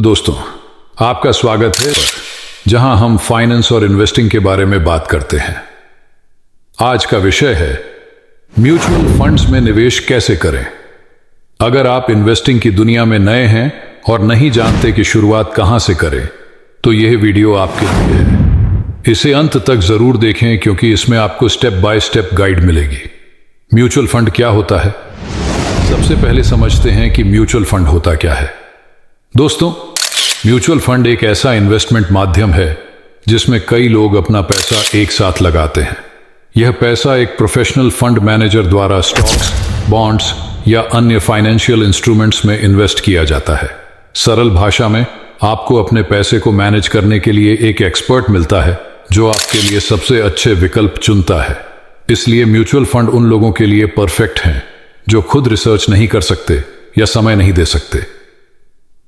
दोस्तों, आपका स्वागत है जहां हम फाइनेंस और इन्वेस्टिंग के बारे में बात करते हैं। आज का विषय है म्यूचुअल फंड्स में निवेश कैसे करें। अगर आप इन्वेस्टिंग की दुनिया में नए हैं और नहीं जानते कि शुरुआत कहां से करें, तो यह वीडियो आपके लिए है। इसे अंत तक जरूर देखें क्योंकि इसमें आपको स्टेप बाय स्टेप गाइड मिलेगी। म्यूचुअल फंड क्या होता है? सबसे पहले समझते हैं कि म्यूचुअल फंड होता क्या है। दोस्तों, म्यूचुअल फंड एक ऐसा इन्वेस्टमेंट माध्यम है जिसमें कई लोग अपना पैसा एक साथ लगाते हैं। यह पैसा एक प्रोफेशनल फंड मैनेजर द्वारा स्टॉक्स, बॉन्ड्स या अन्य फाइनेंशियल इंस्ट्रूमेंट्स में इन्वेस्ट किया जाता है। सरल भाषा में, आपको अपने पैसे को मैनेज करने के लिए एक एक्सपर्ट मिलता है जो आपके लिए सबसे अच्छे विकल्प चुनता है। इसलिए म्यूचुअल फंड उन लोगों के लिए परफेक्ट हैं जो खुद रिसर्च नहीं कर सकते या समय नहीं दे सकते।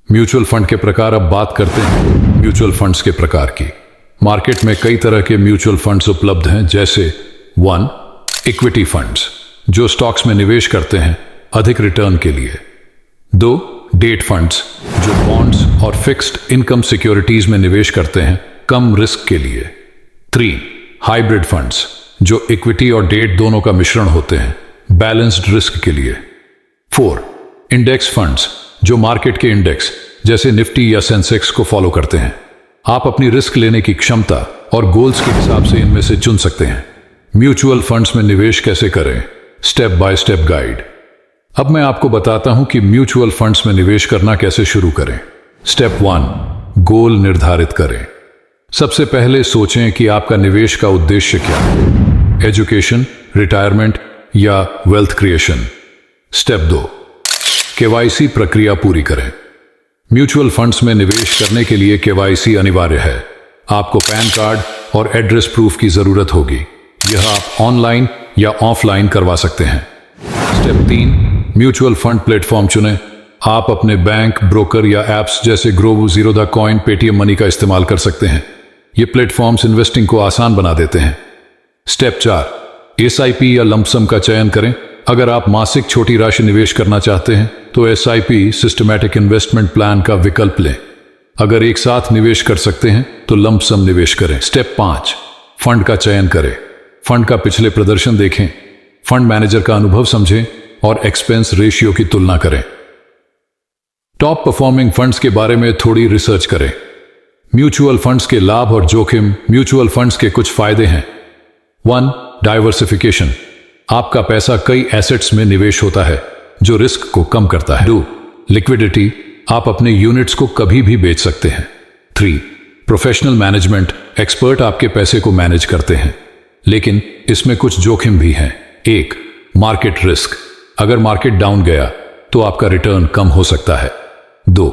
म्यूचुअल फंड के प्रकार। अब बात करते हैं म्यूचुअल फंड्स के प्रकार की। मार्केट में कई तरह के म्यूचुअल फंड्स उपलब्ध हैं, जैसे 1. इक्विटी फंड्स, जो स्टॉक्स में निवेश करते हैं अधिक रिटर्न के लिए। 2. डेट फंड्स, जो बॉन्ड्स और फिक्स्ड इनकम सिक्योरिटीज में निवेश करते हैं कम रिस्क के लिए। 3. हाइब्रिड फंड्स, जो इक्विटी और डेट दोनों का मिश्रण होते हैं बैलेंस्ड रिस्क के लिए। 4. इंडेक्स फंड्स, जो मार्केट के इंडेक्स जैसे निफ्टी या सेंसेक्स को फॉलो करते हैं। आप अपनी रिस्क लेने की क्षमता और गोल्स के हिसाब से इनमें से चुन सकते हैं। म्यूचुअल फंड्स में निवेश कैसे करें, स्टेप बाय स्टेप गाइड। अब मैं आपको बताता हूं कि म्यूचुअल फंड्स में निवेश करना कैसे शुरू करें। स्टेप 1. गोल निर्धारित करें। सबसे पहले सोचें कि आपका निवेश का उद्देश्य क्या है, एजुकेशन, रिटायरमेंट या वेल्थ क्रिएशन। स्टेप 2. केवाईसी प्रक्रिया पूरी करें। म्यूचुअल फंड्स में निवेश करने के लिए केवाईसी अनिवार्य है। आपको पैन कार्ड और एड्रेस प्रूफ की जरूरत होगी। यह आप ऑनलाइन या ऑफलाइन करवा सकते हैं। स्टेप 3. म्यूचुअल फंड प्लेटफॉर्म चुनें। आप अपने बैंक, ब्रोकर या एप्स जैसे grow, Zerodha coin, Paytm money का इस्तेमाल कर सकते हैं। ये प्लेटफॉर्म्स इन्वेस्टिंग को आसान बना देते हैं। स्टेप 4. एसआईपी या लंपसम का चयन करें। अगर आप मासिक छोटी राशि निवेश करना चाहते हैं तो एसआईपी सिस्टमैटिक इन्वेस्टमेंट प्लान का विकल्प लें। अगर एक साथ निवेश कर सकते हैं तो लंपसम निवेश करें। स्टेप 5. फंड का चयन करें। फंड का पिछले प्रदर्शन देखें, फंड मैनेजर का अनुभव समझें और एक्सपेंस रेशियो की तुलना करें। टॉप परफॉर्मिंग फंड्स के बारे में थोड़ी रिसर्च करें। म्यूचुअल फंड्स के लाभ और जोखिम। म्यूचुअल फंड्स के कुछ फायदे हैं। 1. डाइवर्सिफिकेशन, आपका पैसा कई एसेट्स में निवेश होता है जो रिस्क को कम करता है। 2. लिक्विडिटी, आप अपने यूनिट्स को कभी भी बेच सकते हैं। 3. प्रोफेशनल मैनेजमेंट, एक्सपर्ट आपके पैसे को मैनेज करते हैं, लेकिन इसमें कुछ जोखिम भी हैं। 1. मार्केट रिस्क, अगर मार्केट डाउन गया तो आपका रिटर्न कम हो सकता है। 2.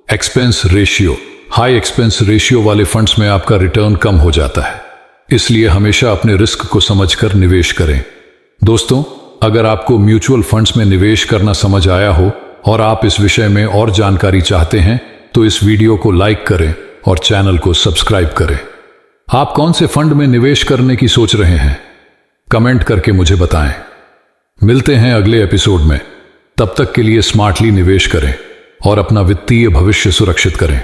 Expense ratio, high expense ratio वाले फंड्स में आपका रिटर्न कम हो जाता है, इसलिए हमेशा अपने रिस्क को समझकर निवेश करें। दोस्तों, अगर आपको म्यूचुअल फंड्स में निवेश करना समझ आया हो और आप इस विषय में और जानकारी चाहते हैं तो इस वीडियो को लाइक करें और चैनल को सब्सक्राइब करें। आप कौन से फंड में निवेश करने की सोच रहे हैं, कमेंट करके मुझे बताएं। मिलते हैं अगले एपिसोड में। तब तक के लिए स्मार्टली निवेश करें और अपना वित्तीय भविष्य सुरक्षित करें।